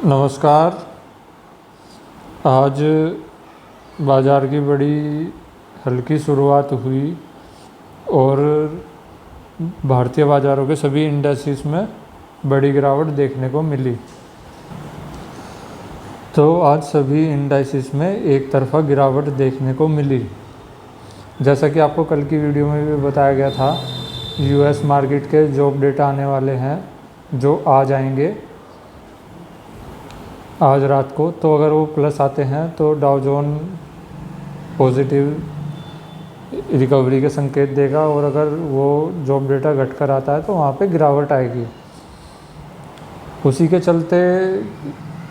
नमस्कार। आज बाज़ार की बड़ी हल्की शुरुआत हुई और भारतीय बाज़ारों के सभी इंडेक्सेस में बड़ी गिरावट देखने को मिली। तो आज सभी इंडेक्सेस में एक तरफा गिरावट देखने को मिली। जैसा कि आपको कल की वीडियो में भी बताया गया था, यूएस मार्केट के जॉब डेटा आने वाले हैं जो आज आएंगे आज रात को। तो अगर वो प्लस आते हैं तो डाउ जोन पॉजिटिव रिकवरी के संकेत देगा, और अगर वो जॉब डेटा घटकर आता है तो वहाँ पे गिरावट आएगी। उसी के चलते,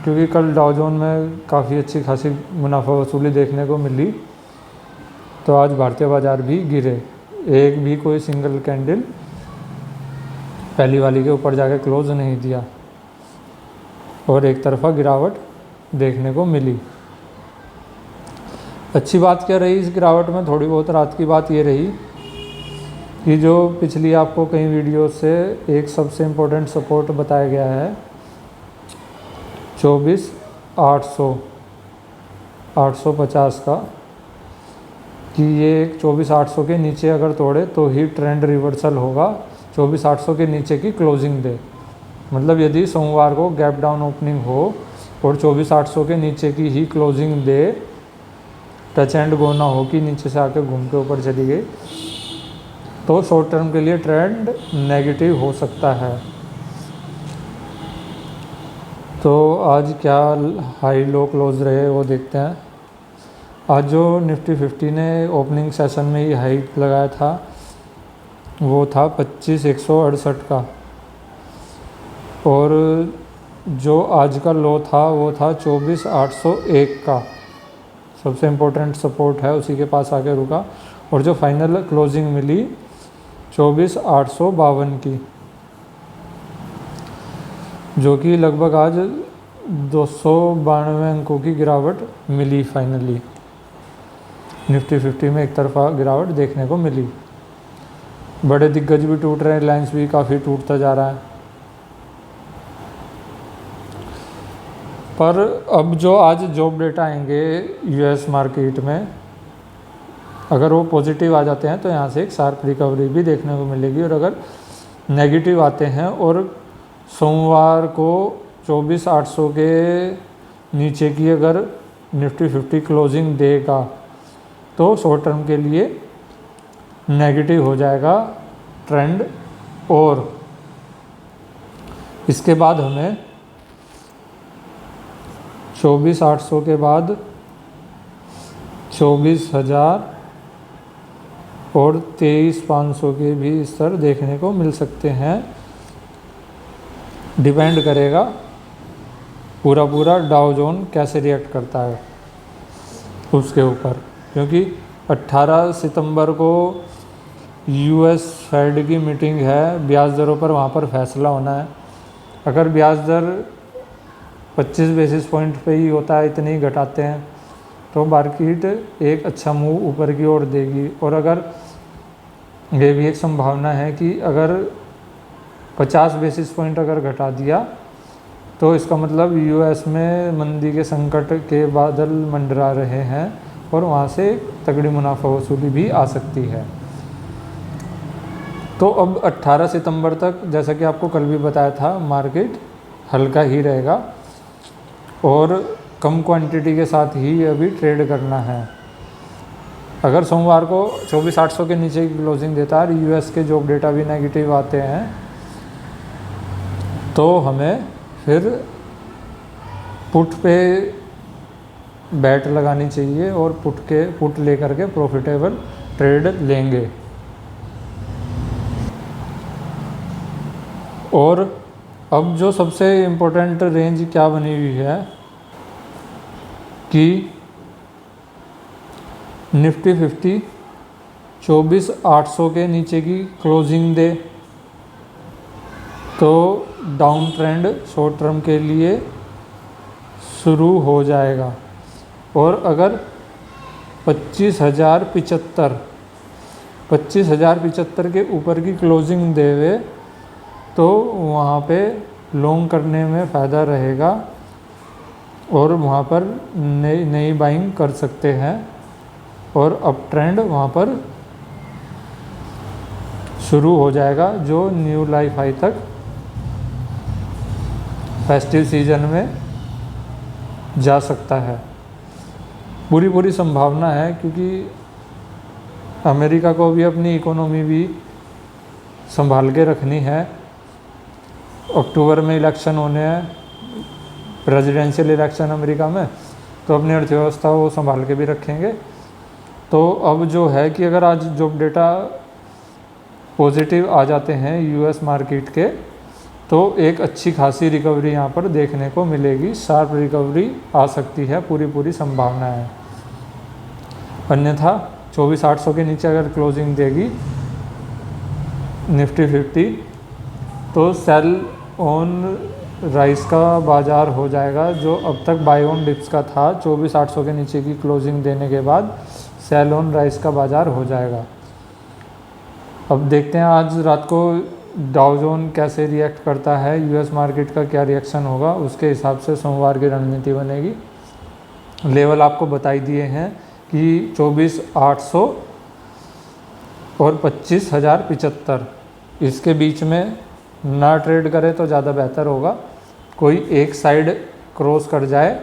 क्योंकि कल डाउ जोन में काफ़ी अच्छी खासी मुनाफा वसूली देखने को मिली, तो आज भारतीय बाज़ार भी गिरे। एक भी कोई सिंगल कैंडल पहली वाली के ऊपर जाके क्लोज नहीं दिया और एक तरफा गिरावट देखने को मिली। अच्छी बात क्या रही इस गिरावट में? थोड़ी बहुत रात की बात ये रही कि जो पिछली आपको कई वीडियो से एक सबसे इम्पोर्टेंट सपोर्ट बताया गया है 24,850 का, कि ये 24,800 के नीचे अगर तोड़े तो ही ट्रेंड रिवर्सल होगा, 24,800 के नीचे की क्लोजिंग दे। मतलब यदि सोमवार को गैप डाउन ओपनिंग हो और 24,800 के नीचे की ही क्लोजिंग दे, टच एंड गो ना हो कि नीचे से आके घूम के ऊपर चली गई, तो शॉर्ट टर्म के लिए ट्रेंड नेगेटिव हो सकता है। तो आज क्या हाई लो क्लोज रहे वो देखते हैं। आज जो निफ्टी 50 ने ओपनिंग सेशन में ही हाई लगाया था वो था 25,168 का, और जो आज का लो था वो था 24,801 का। सबसे इम्पोर्टेंट सपोर्ट है, उसी के पास आके रुका, और जो फाइनल क्लोजिंग मिली 24,852 की, जो कि लगभग आज 292 अंकों की गिरावट मिली। फाइनली निफ्टी 50 में एक तरफा गिरावट देखने को मिली। बड़े दिग्गज भी टूट रहे हैं, रिलायंस भी काफ़ी टूटता जा रहा है। पर अब जो आज जॉब डेटा आएंगे यूएस मार्केट में, अगर वो पॉजिटिव आ जाते हैं तो यहाँ से एक शार्प रिकवरी भी देखने को मिलेगी, और अगर नेगेटिव आते हैं और सोमवार को 24,800 के नीचे की अगर निफ्टी 50 क्लोजिंग देगा तो शॉर्ट टर्म के लिए नेगेटिव हो जाएगा ट्रेंड। और इसके बाद हमें 24,800 के बाद 24,000 और 23,500 के भी स्तर देखने को मिल सकते हैं। डिपेंड करेगा पूरा डाउ जोन कैसे रिएक्ट करता है उसके ऊपर, क्योंकि 18 सितंबर को यूएस फेड की मीटिंग है, ब्याज दरों पर वहाँ पर फैसला होना है। अगर ब्याज दर 25 बेसिस पॉइंट पे ही होता है, इतने ही घटाते हैं, तो मार्केट एक अच्छा मूव ऊपर की ओर देगी। और अगर ये भी एक संभावना है कि अगर 50 बेसिस पॉइंट अगर घटा दिया तो इसका मतलब यूएस में मंदी के संकट के बादल मंडरा रहे हैं और वहाँ से तगड़ी मुनाफा वसूली भी आ सकती है। तो अब 18 सितंबर तक, जैसा कि आपको कल भी बताया था, मार्केट हल्का ही रहेगा और कम क्वांटिटी के साथ ही अभी ट्रेड करना है। अगर सोमवार को 24,800 के नीचे की क्लोजिंग देता है, यूएस के जॉब डेटा भी नेगेटिव आते हैं, तो हमें फिर पुट पे बैट लगानी चाहिए और पुट लेकर के प्रॉफिटेबल ट्रेड लेंगे। और अब जो सबसे इम्पोर्टेंट रेंज क्या बनी हुई है कि निफ्टी 50 24,800 के नीचे की क्लोजिंग दे तो डाउन ट्रेंड शॉर्ट टर्म के लिए शुरू हो जाएगा। और अगर 25,075 के ऊपर की क्लोजिंग देवे तो वहाँ पे लॉन्ग करने में फ़ायदा रहेगा और वहाँ पर नई नई बाइंग कर सकते हैं और अप ट्रेंड वहाँ पर शुरू हो जाएगा जो न्यू लाइफ हाई तक फेस्टिव सीजन में जा सकता है। पूरी संभावना है, क्योंकि अमेरिका को भी अपनी इकोनॉमी भी संभाल के रखनी है। अक्टूबर में इलेक्शन होने हैं, प्रेसिडेंशियल इलेक्शन अमेरिका में, तो अपनी अर्थव्यवस्था वो संभाल के भी रखेंगे। तो अब जो है कि अगर आज जॉब डेटा पॉजिटिव आ जाते हैं यूएस मार्केट के, तो एक अच्छी खासी रिकवरी यहाँ पर देखने को मिलेगी, शार्प रिकवरी आ सकती है, पूरी संभावना है। अन्यथा 24,800 के नीचे अगर क्लोजिंग देगी निफ्टी 50, तो सेल ऑन राइस का बाज़ार हो जाएगा, जो अब तक बाय ऑन डिप्स का था। 24,800 के नीचे की क्लोजिंग देने के बाद सेल ऑन राइस का बाज़ार हो जाएगा। अब देखते हैं आज रात को डाउ जोन कैसे रिएक्ट करता है, यूएस मार्केट का क्या रिएक्शन होगा, उसके हिसाब से सोमवार की रणनीति बनेगी। लेवल आपको बताई दिए हैं कि 24,800 और 25,075, इसके बीच में ना ट्रेड करें तो ज़्यादा बेहतर होगा। कोई एक साइड क्रॉस कर जाए,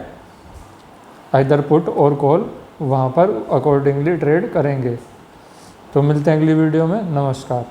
आइदर पुट और कॉल, वहाँ पर अकॉर्डिंगली ट्रेड करेंगे। तो मिलते हैं अगली वीडियो में। नमस्कार।